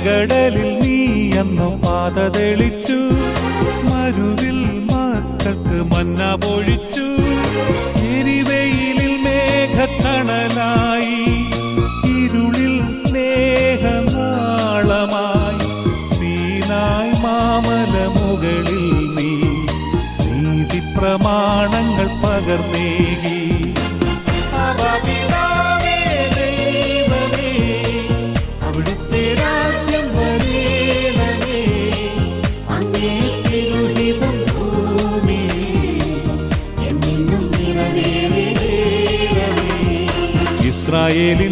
ചെങ്കടലിൽ നീ അന്നു പാത തെളിച്ചു, മരുവിൽ മക്കൾക്ക് മന്ന പൊഴിച്ചു. എരിവെയിലിൽ മേഘക്കണലായി, ഇരുളിൽ സ്നേഹനാളമായി. സീനായ് മാമല മുകളിൽ നീ നീതി പ്രമാണങ്ങൾ പകർന്നേകി. അവിടുത്തെ രാജ്യം വരേണമേ, അങ്ങേ തിരുഹിതം ഭൂമിയിൽ എന്നും നിറവേറണമേ. ഇസ്രായേലിൻ